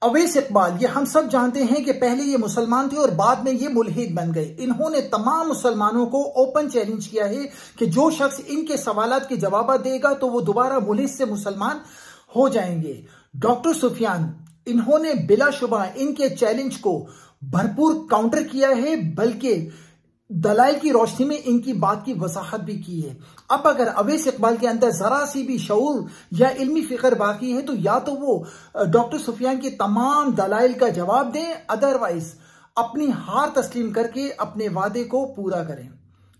اویس اقبال، یہ ہم سب جانتے ہیں کہ پہلے یہ مسلمان تھے اور بعد میں یہ ملحد بن گئے۔ انہوں نے تمام مسلمانوں کو اوپن چیلنج کیا ہے کہ جو شخص ان کے سوالات کے جوابات دے گا تو وہ دوبارہ ملحد سے مسلمان ہو جائیں گے۔ ڈاکٹر سفیان، انہوں نے بلا شبہ ان کے چیلنج کو بھرپور کاؤنٹر کیا ہے، بلکہ دلائل کی روشنی میں ان کی بات کی وضاحت بھی کی ہے۔ اب اگر اویس اقبال کے اندر ذرا سی بھی شعور یا علمی فکر باقی ہے تو یا تو وہ ڈاکٹر سفیان کے تمام دلائل کا جواب دیں، ادروائز اپنی ہار تسلیم کر کے اپنے وعدے کو پورا کریں۔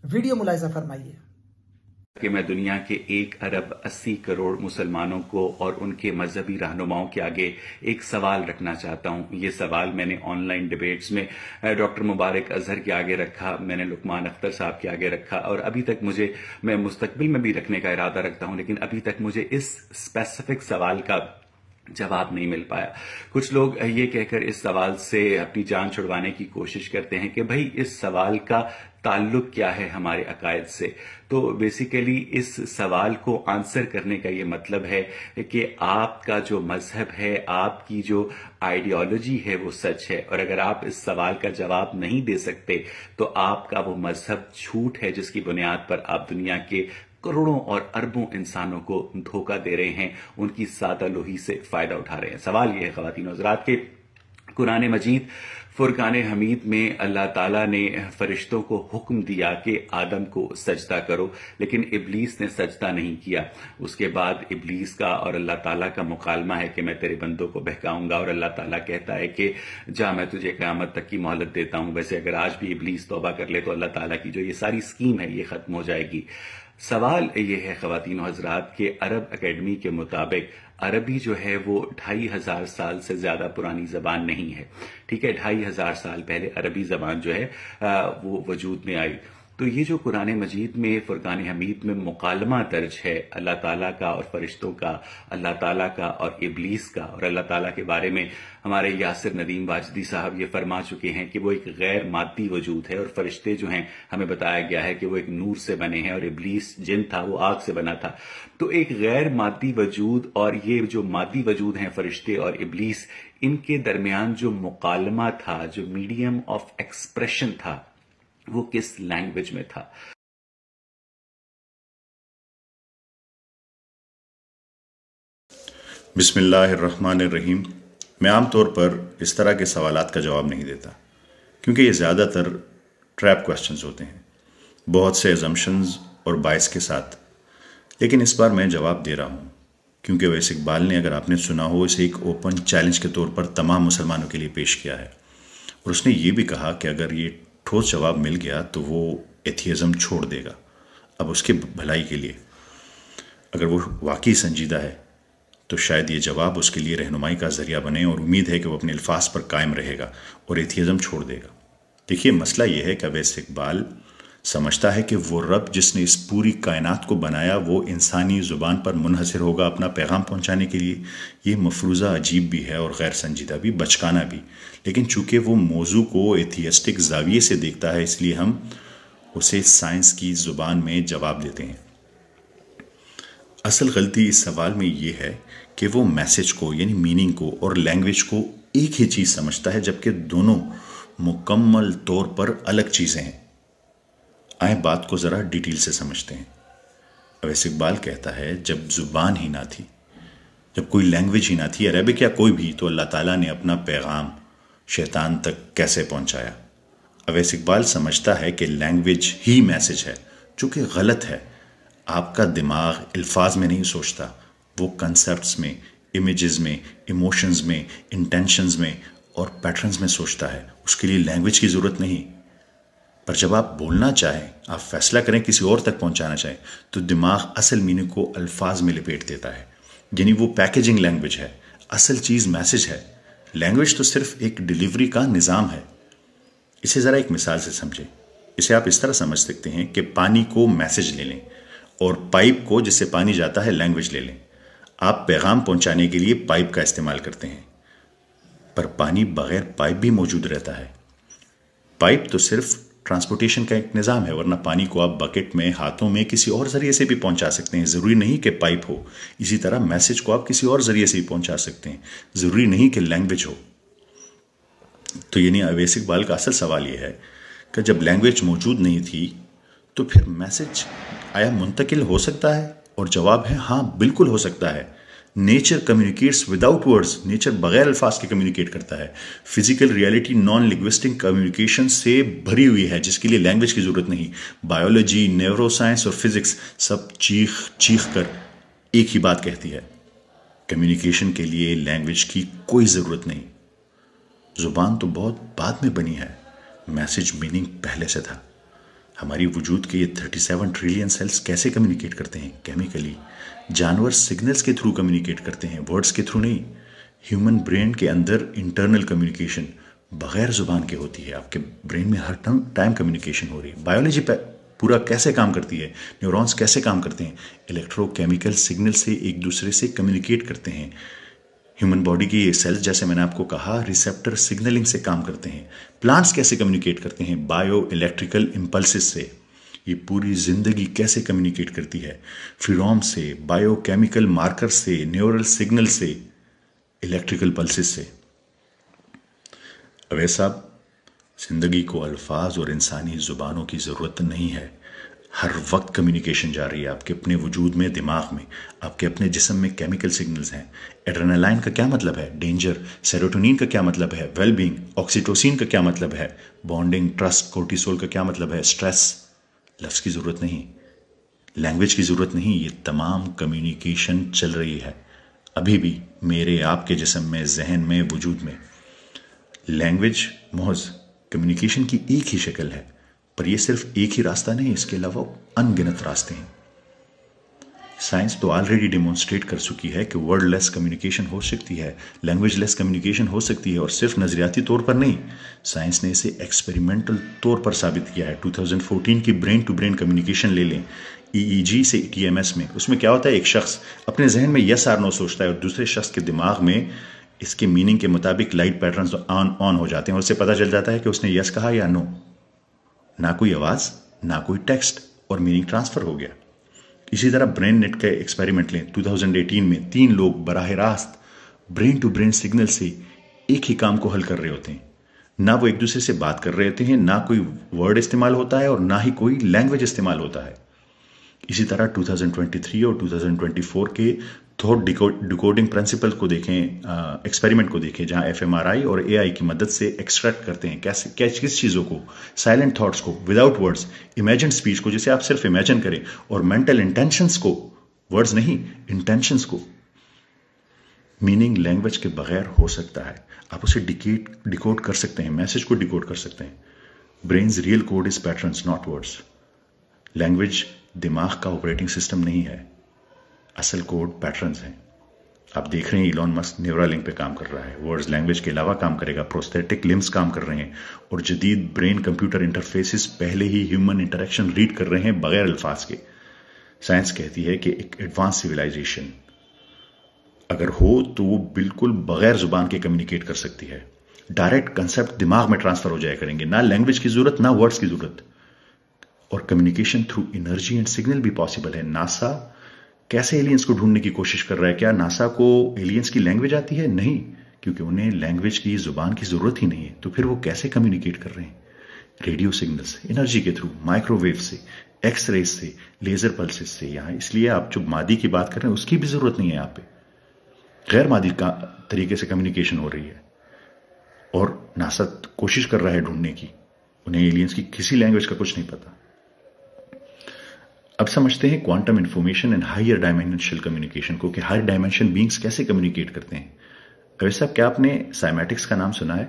ویڈیو ملاحظہ فرمائیے کہ میں دنیا کے 1.80 ارب مسلمانوں کو اور ان کے مذہبی رہنماؤں کے آگے ایک سوال رکھنا چاہتا ہوں۔ یہ سوال میں نے آن لائن ڈیبیٹس میں ڈاکٹر مبارک اظہر کے آگے رکھا، میں نے لقمان اختر صاحب کے آگے رکھا، اور ابھی تک میں مستقبل میں بھی رکھنے کا ارادہ رکھتا ہوں، لیکن ابھی تک مجھے اس اسپیسیفک سوال کا جواب نہیں مل پایا۔ کچھ لوگ یہ کہہ کر اس سوال سے اپنی جان چھڑوانے کی کوشش کرتے ہیں کہ بھائی اس سوال کا تعلق کیا ہے ہمارے عقائد سے۔ تو بیسیکلی اس سوال کو آنسر کرنے کا یہ مطلب ہے کہ آپ کا جو مذہب ہے، آپ کی جو آئیڈیالوجی ہے وہ سچ ہے، اور اگر آپ اس سوال کا جواب نہیں دے سکتے تو آپ کا وہ مذہب جھوٹ ہے، جس کی بنیاد پر آپ دنیا کے کروڑوں اور اربوں انسانوں کو دھوکہ دے رہے ہیں، ان کی سادہ لوہی سے فائدہ اٹھا رہے ہیں۔ سوال یہ ہے خواتین و حضرات کہ قرآن مجید فرقان حمید میں اللہ تعالیٰ نے فرشتوں کو حکم دیا کہ آدم کو سجدہ کرو، لیکن ابلیس نے سجدہ نہیں کیا۔ اس کے بعد ابلیس کا اور اللہ تعالیٰ کا مکالمہ ہے کہ میں تیرے بندوں کو بہکاؤں گا، اور اللہ تعالیٰ کہتا ہے کہ جا میں تجھے قیامت تک کی مہلت دیتا ہوں۔ ویسے اگر آج بھی ابلیس توبہ کر لے تو اللہ تعالیٰ کی جو یہ ساری سکیم ہے یہ ختم ہو جائے گی۔ سوال یہ ہے خواتین و حضرات کہ عرب اکیڈمی کے مطابق عربی جو ہے وہ 2500 سال سے زیادہ پرانی زبان نہیں ہے، ٹھیک ہے؟ 2500 سال پہلے عربی زبان جو ہے وہ وجود میں آئی۔ تو یہ جو قرآن مجید میں فرقان حمید میں مکالمہ درج ہے اللہ تعالیٰ کا اور فرشتوں کا، اللہ تعالیٰ کا اور ابلیس کا، اور اللہ تعالیٰ کے بارے میں ہمارے یاسر ندیم واجدی صاحب یہ فرما چکے ہیں کہ وہ ایک غیر مادی وجود ہے، اور فرشتے جو ہیں ہمیں بتایا گیا ہے کہ وہ ایک نور سے بنے ہیں، اور ابلیس جن تھا وہ آگ سے بنا تھا۔ تو ایک غیر مادی وجود اور یہ جو مادی وجود ہیں فرشتے اور ابلیس، ان کے درمیان جو مکالمہ تھا، جو میڈیم آف ایکسپریشن تھا، وہ کس لینگویج میں تھا؟ بسم اللہ الرحمن الرحیم۔ میں عام طور پر اس طرح کے سوالات کا جواب نہیں دیتا، کیونکہ یہ زیادہ تر ٹریپ کوسچنز ہوتے ہیں، بہت سے ایزمپشنز اور بائس کے ساتھ۔ لیکن اس بار میں جواب دے رہا ہوں، کیونکہ اویس اقبال نے، اگر آپ نے سنا ہو، اسے ایک اوپن چیلنج کے طور پر تمام مسلمانوں کے لیے پیش کیا ہے، اور اس نے یہ بھی کہا کہ اگر یہ ٹھوس جواب مل گیا تو وہ ایتھیزم چھوڑ دے گا۔ اب اس کے بھلائی کے لیے اگر وہ واقعی سنجیدہ ہے تو شاید یہ جواب اس کے لیے رہنمائی کا ذریعہ بنے، اور امید ہے کہ وہ اپنے الفاظ پر قائم رہے گا اور ایتھیزم چھوڑ دے گا۔ دیکھیے، مسئلہ یہ ہے کہ اویس اقبال سمجھتا ہے کہ وہ رب جس نے اس پوری کائنات کو بنایا وہ انسانی زبان پر منحصر ہوگا اپنا پیغام پہنچانے کے لیے۔ یہ مفروضہ عجیب بھی ہے اور غیر سنجیدہ بھی، بچکانہ بھی، لیکن چونکہ وہ موضوع کو ایتھیسٹک زاویے سے دیکھتا ہے، اس لیے ہم اسے سائنس کی زبان میں جواب دیتے ہیں۔ اصل غلطی اس سوال میں یہ ہے کہ وہ میسج کو، یعنی میننگ کو اور لینگویج کو ایک ہی چیز سمجھتا ہے، جبکہ دونوں مکمل طور پر الگ چیزیں ہیں۔ آئیں بات کو ذرا ڈیٹیل سے سمجھتے ہیں۔ اویس اقبال کہتا ہے جب زبان ہی نہ تھی، جب کوئی لینگویج ہی نہ تھی، عربک یا کوئی بھی، تو اللہ تعالیٰ نے اپنا پیغام شیطان تک کیسے پہنچایا؟ اویس اقبال سمجھتا ہے کہ لینگویج ہی میسج ہے، جو کہ غلط ہے۔ آپ کا دماغ الفاظ میں نہیں سوچتا، وہ کنسیپٹس میں، امیجز میں، ایموشنز میں، انٹینشنز میں اور پیٹرنز میں سوچتا ہے۔ اس کے لیے لینگویج کی ضرورت نہیں۔ پر جب آپ بولنا چاہیں، آپ فیصلہ کریں کسی اور تک پہنچانا چاہیں، تو دماغ اصل میننگ کو الفاظ میں لپیٹ دیتا ہے، یعنی وہ پیکیجنگ لینگویج ہے، اصل چیز میسج ہے۔ لینگویج تو صرف ایک ڈیلیوری کا نظام ہے۔ اسے ذرا ایک مثال سے سمجھیں۔ اسے آپ اس طرح سمجھ سکتے ہیں کہ پانی کو میسج لے لیں، اور پائپ کو، جس سے پانی جاتا ہے، لینگویج لے لیں۔ آپ پیغام پہنچانے کے لیے پائپ کا استعمال کرتے ہیں، پر پانی بغیر پائپ بھی موجود رہتا ہے۔ پائپ تو صرف ٹرانسپورٹیشن کا ایک نظام ہے، ورنہ پانی کو آپ بکٹ میں، ہاتھوں میں، کسی اور ذریعے سے بھی پہنچا سکتے ہیں، ضروری نہیں کہ پائپ ہو. اسی طرح میسج کو آپ کسی اور ذریعے سے بھی پہنچا سکتے ہیں، ضروری نہیں کہ لینگویج ہو. تو یعنی اویس اقبال کا اصل سوال یہ ہے کہ جب لینگویج موجود نہیں تھی تو پھر میسج آیا منتقل ہو سکتا ہے؟ اور جواب ہے ہاں، بالکل ہو سکتا ہے. Nature communicates without words, nature بغیر الفاظ کے کمیونیکیٹ کرتا ہے. Physical reality naan linguistic communication سے بھری ہوئی ہے جس کے لیے لینگویج کی ضرورت نہیں. بایولوجی، نیورو سائنس اور فزکس سب چیخ کر ایک ہی بات کہتی ہے، کمیونیکیشن کے لیے لینگویج کی کوئی ضرورت نہیں. زبان تو بہت بعد میں بنی ہے، میسج میننگ پہلے سے تھا. ہماری وجود کے یہ 37 ٹریلین سیلز کیسے کمیونیکیٹ کرتے ہیں؟ کیمیکلی. جانور سگنلز کے تھرو کمیونیکیٹ کرتے ہیں، ورڈز کے تھرو نہیں. ہیومن برین کے اندر انٹرنل کمیونیکیشن بغیر زبان کے ہوتی ہے. آپ کے برین میں ہر ٹائم کمیونیکیشن ہو رہی ہے. بایولوجی پورا کیسے کام کرتی ہے، نیورونز کیسے کام کرتے ہیں، الیکٹرو کیمیکل سگنل سے ایک دوسرے سے کمیونیکیٹ کرتے ہیں. ہیومن باڈی کی یہ سیلز، جیسے میں نے آپ کو کہا، ریسیپٹر سگنلنگ سے کام کرتے ہیں. پلانٹس کیسے کمیونیکیٹ کرتے ہیں؟ بایو الیکٹریکل امپلسز سے. یہ پوری زندگی کیسے کمیونیکیٹ کرتی ہے؟ فیروم سے، بایو کیمیکل مارکر سے، نیورل سگنل سے، الیکٹریکل پلسز سے. اویس صاحب، زندگی کو الفاظ اور انسانی زبانوں کی ضرورت نہیں ہے. ہر وقت کمیونیکیشن جاری ہے آپ کے اپنے وجود میں، دماغ میں. آپ کے اپنے جسم میں کیمیکل سگنلز ہیں. ایڈرینالائن کا کیا مطلب ہے؟ ڈینجر. سیروٹونین کا کیا مطلب ہے؟ Well being. آکسیٹوسین کا کیا مطلب ہے؟ Bonding, trust. کورٹیسول کا کیا مطلب ہے؟ سٹریس. لفظ کی ضرورت نہیں، لینگویج کی ضرورت نہیں. یہ تمام کمیونیکیشن چل رہی ہے ابھی بھی میرے آپ کے جسم میں، ذہن میں، وجود میں. لینگویج محض کمیونیکیشن کی ایک ہی شکل ہے، پر یہ صرف ایک ہی راستہ نہیں، اس کے علاوہ ان گنت راستے ہیں. سائنس تو آلریڈی ڈیمونسٹریٹ کر چکی ہے کہ ورڈ لیس کمیونیکیشن ہو سکتی ہے، لینگویج لیس کمیونیکیشن ہو سکتی ہے، اور صرف نظریاتی طور پر نہیں. سائنس نے اسے ایکسپیریمنٹل طور پر ثابت کیا ہے. 2014 کی برین ٹو برین کمیونیکیشن لے لیں، EEG سے TMS میں. اس میں کیا ہوتا ہے؟ ایک شخص اپنے ذہن میں یس آر نو سوچتا ہے اور دوسرے شخص کے دماغ میں اس کے میننگ کے مطابق لائٹ پیٹرنز آن ہو جاتے ہیں، اور اسے پتہ چل جاتا ہے کہ اس نے یس کہا یا نو. نہ کوئی آواز، نہ کوئی ٹیکسٹ، اور میننگ ٹرانسفر ہو گیا. اسی طرح برین نیٹ کا ایکسپیریمنٹ لیں. 2018 میں 3 لوگ براہ راست برین ٹو برین سگنل سے ایک ہی کام کو حل کر رہے ہوتے ہیں. نہ وہ ایک دوسرے سے بات کر رہے ہوتے ہیں، نہ کوئی ورڈ استعمال ہوتا ہے، اور نہ ہی کوئی لینگویج استعمال ہوتا ہے. اسی طرح 2023 اور 2024 کے تھاٹ ڈیکوڈنگ پرنسپل کو دیکھیں، ایکسپیریمنٹ کو دیکھیں، جہاں FMRI اور AI کی مدد سے ایکسٹریکٹ کرتے ہیں کس چیزوں کو، سائلنٹ تھاٹس کو، وداؤٹ ورڈز، امیجن سپیچ کو جسے آپ صرف امیجن کریں، اور مینٹل انٹینشنز کو، ورڈز نہیں، انٹینشنز کو. میننگ لینگویج کے بغیر ہو سکتا ہے. آپ اسے ڈیکوڈ کر سکتے ہیں، میسج کو ڈیکوڈ کر سکتے ہیں. Brains real code is patterns not words. Language دماغ کا آپریٹنگ سسٹم نہیں ہے، اصل کوڈ پیٹرنز ہیں. آپ دیکھ رہے ہیں ایلون مسک نیورا لنک پہ کام کر رہا ہے، ورڈز لینگویج کے علاوہ کام کرے گا. پروستھیٹک لمز کام کر رہے ہیں، اور جدید برین کمپیوٹر انٹرفیسز پہلے ہی ہیومن انٹریکشن ریڈ کر رہے ہیں بغیر الفاظ کے. سائنس کہتی ہے کہ ایک ایڈوانس سویلائزیشن اگر ہو تو وہ بالکل بغیر زبان کے کمیونیکیٹ کر سکتی ہے. ڈائریکٹ کنسپٹ دماغ میں ٹرانسفر ہو جایا کریں گے، نہ لینگویج کی ضرورت، نہ ورڈز کی ضرورت. اور communication through energy and signal بھی پاسبل ہے. ناسا کیسے ایلینز کو ڈھونڈنے کی کوشش کر رہا ہے؟ کیا ناسا کو ایلینز کی لینگویج آتی ہے؟ نہیں، کیونکہ انہیں لینگویج کی، زبان کی ضرورت ہی نہیں ہے. تو پھر وہ کیسے کمیونیکیٹ کر رہے ہیں؟ ریڈیو سگنلز، انرجی کے تھرو، مائکرو ویو سے، ایکس ریز سے، لیزر پلسز سے. یہاں اس لیے آپ جو مادی کی بات کر رہے ہیں اس کی بھی ضرورت نہیں ہے. یہاں پہ غیر مادی طریقے سے کمیونیکیشن ہو رہی ہے، اور ناسا کوشش کر رہا ہے ڈھونڈنے کی. انہیں ایلینز کی کسی لینگویج کا کچھ نہیں پتا. اب سمجھتے ہیں quantum information and higher dimensional communication کو، کہ ہائر ڈائمینشن بینگز کیسے کمیونیکیٹ کرتے ہیں. اویس صاحب، کیا آپ نے سائمیٹکس کا نام سنا ہے؟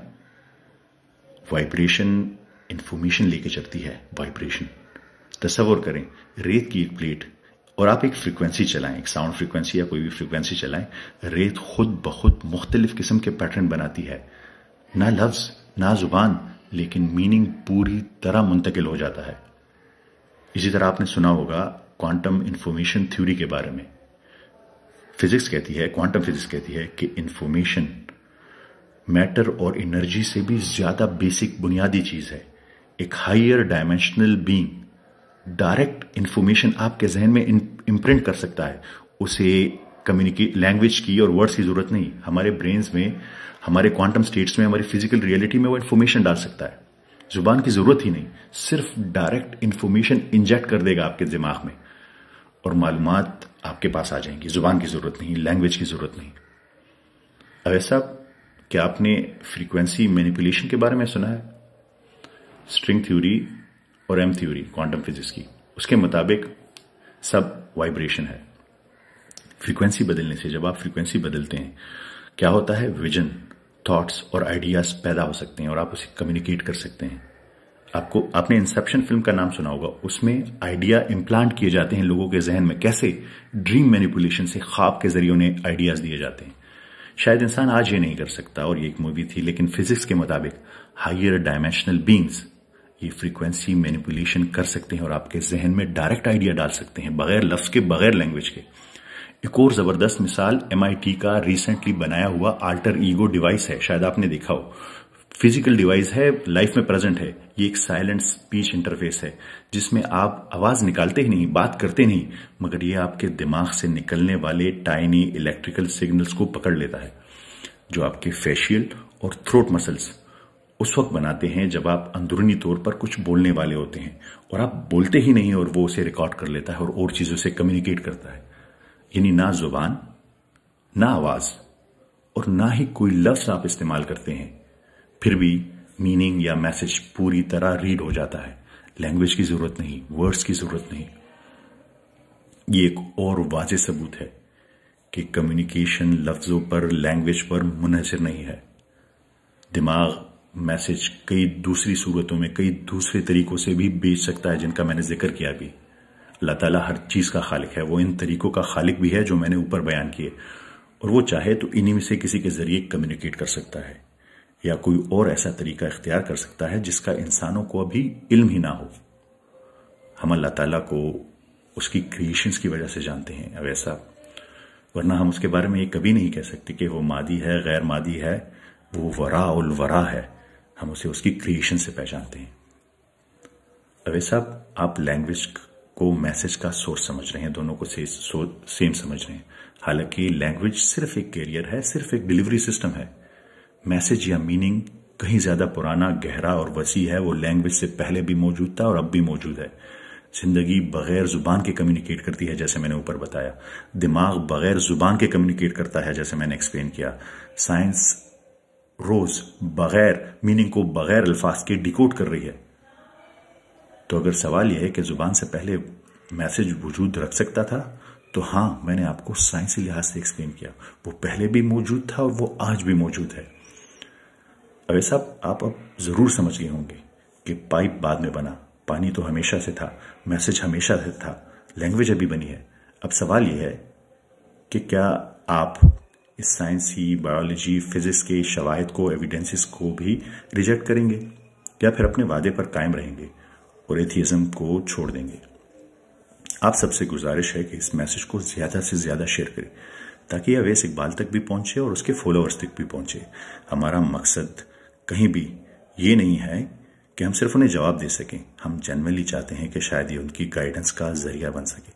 وائبریشن انفارمیشن لے کے چلتی ہے. وائبریشن، تصور کریں ریت کی ایک پلیٹ، اور آپ ایک فریکوینسی چلائیں، ایک ساؤنڈ فریکوینسی یا کوئی بھی فریکوینسی چلائیں. ریت خود بخود مختلف قسم کے پیٹرن بناتی ہے، نہ لفظ نہ زبان، لیکن میننگ پوری طرح منتقل ہو جاتا ہے. اسی طرح آپ نے سنا ہوگا کوانٹم انفارمیشن تھیوری کے بارے میں. فزکس کہتی ہے، کوانٹم فزکس کہتی ہے کہ انفارمیشن میٹر اور انرجی سے بھی زیادہ بیسک بنیادی چیز ہے. ایک higher dimensional being direct information آپ کے ذہن میں امپرنٹ کر سکتا ہے. اسے لینگویج کی اور ورڈز کی ضرورت نہیں. ہمارے برینز میں، ہمارے کوانٹم سٹیٹس میں، ہماری فزیکل ریئلٹی میں وہ انفارمیشن ڈال سکتا ہے. زبان کی ضرورت ہی نہیں، صرف ڈائریکٹ انفارمیشن انجیکٹ کر دے گا آپ کے دماغ میں اور معلومات آپ کے پاس آ جائیں گی. زبان کی ضرورت نہیں، لینگویج کی ضرورت نہیں. اویس صاحب، کیا آپ نے فریکوینسی مینیپولیشن کے بارے میں سنا ہے؟ اسٹرنگ تھیوری اور ایم تھیوری کوانٹم فزکس کی، اس کے مطابق سب وائبریشن ہے. فریکوینسی بدلنے سے، جب آپ فریکوینسی بدلتے ہیں، کیا ہوتا ہے؟ ویژن، تھاٹس اور آئیڈیاز پیدا ہو سکتے ہیں اور آپ اسے کمیونیکیٹ کر سکتے ہیں. آپ نے انسیپشن فلم کا نام سنا ہوگا. اس میں آئیڈیا امپلانٹ کیے جاتے ہیں لوگوں کے ذہن میں. کیسے؟ ڈریم مینیپولیشن سے، خواب کے ذریعے انہیں آئیڈیاز دیے جاتے ہیں. شاید انسان آج یہ نہیں کر سکتا اور یہ ایک مووی تھی، لیکن فزکس کے مطابق ہائر ڈائمینشنل بینگز یہ فریکوینسی مینیپولیشن کر سکتے ہیں اور آپ کے ذہن میں ڈائریکٹ آئیڈیا ڈال سکتے ہیں، بغیر لفظ کے، بغیر لینگویج کے. ایک اور زبردست مثال MIT کا ریسنٹلی بنایا ہوا آلٹر ایگو ڈیوائس ہے. شاید آپ نے دیکھا ہو. فزیکل ڈیوائس ہے، لائف میں پریزنٹ ہے. یہ ایک سائلنٹ اسپیچ انٹرفیس ہے جس میں آپ آواز نکالتے ہی نہیں، بات کرتے نہیں، مگر یہ آپ کے دماغ سے نکلنے والے ٹائنی الیکٹریکل سگنلز کو پکڑ لیتا ہے، جو آپ کے فیشیل اور تھروٹ مسلز اس وقت بناتے ہیں جب آپ اندرونی طور پر کچھ بولنے والے ہوتے ہیں اور آپ بولتے ہی نہیں، اور وہ اسے ریکارڈ کر لیتا ہے اور چیزوں سے کمیونیکیٹ کرتا ہے. یعنی نہ زبان، نہ آواز اور نہ ہی کوئی لفظ آپ استعمال کرتے ہیں، پھر بھی میننگ یا میسج پوری طرح ریڈ ہو جاتا ہے. لینگویج کی ضرورت نہیں، ورڈز کی ضرورت نہیں. یہ ایک اور واضح ثبوت ہے کہ کمیونیکیشن لفظوں پر، لینگویج پر منحصر نہیں ہے. دماغ میسج کئی دوسری صورتوں میں، کئی دوسرے طریقوں سے بھی بھیج سکتا ہے، جن کا میں نے ذکر کیا بھی. اللہ تعالیٰ ہر چیز کا خالق ہے. وہ ان طریقوں کا خالق بھی ہے جو میں نے اوپر بیان کیے، اور وہ چاہے تو انہی میں سے کسی کے ذریعے کمیونیکیٹ کر سکتا ہے، یا کوئی اور ایسا طریقہ اختیار کر سکتا ہے جس کا انسانوں کو ابھی علم ہی نہ ہو. ہم اللہ تعالیٰ کو اس کی کریشنز کی وجہ سے جانتے ہیں ویسا، ورنہ ہم اس کے بارے میں یہ کبھی نہیں کہہ سکتے کہ وہ مادی ہے، غیر مادی ہے، وہ وراء الورا ہے. ہم اسے اس کی کریشن سے پہچانتے ہیں. اویس صاحب، آپ لینگویج کو میسج کا سورس سمجھ رہے ہیں، دونوں کو سیم سمجھ رہے ہیں. حالانکہ لینگویج صرف ایک کیریئر ہے، صرف ایک ڈیلیوری سسٹم ہے. میسج یا میننگ کہیں زیادہ پرانا، گہرا اور وسیع ہے. وہ لینگویج سے پہلے بھی موجود تھا اور اب بھی موجود ہے. زندگی بغیر زبان کے کمیونیکیٹ کرتی ہے، جیسے میں نے اوپر بتایا. دماغ بغیر زبان کے کمیونیکیٹ کرتا ہے، جیسے میں نے ایکسپلین کیا. سائنس روز بغیر میننگ کو، بغیر الفاظ کے ڈیکوڈ کر رہی ہے. تو اگر سوال یہ ہے کہ زبان سے پہلے میسج وجود رکھ سکتا تھا، تو ہاں، میں نے آپ کو سائنسی لحاظ سے ایکسپلین کیا. وہ پہلے بھی موجود تھا اور وہ آج بھی موجود ہے. اویس صاحب، آپ اب ضرور سمجھ گئے ہوں گے کہ پائپ بعد میں بنا، پانی تو ہمیشہ سے تھا، میسج ہمیشہ سے تھا، لینگویج ابھی بنی ہے. اب سوال یہ ہے کہ کیا آپ اس سائنسی، بایولوجی، فزکس کے شواہد کو، ایویڈنسز کو بھی ریجیکٹ کریں گے، یا پھر اپنے وعدے پر قائم رہیں گے اور ایتھیزم کو چھوڑ دیں گے؟ آپ سب سے گزارش ہے کہ اس میسج کو زیادہ سے زیادہ شیئر کریں، تاکہ یہ اویس اقبال تک بھی پہنچے اور اس کے فالوورز تک بھی پہنچے. ہمارا مقصد کہیں بھی یہ نہیں ہے کہ ہم صرف انہیں جواب دے سکیں. ہم جنرلی چاہتے ہیں کہ شاید یہ ان کی گائیڈنس کا ذریعہ بن سکے.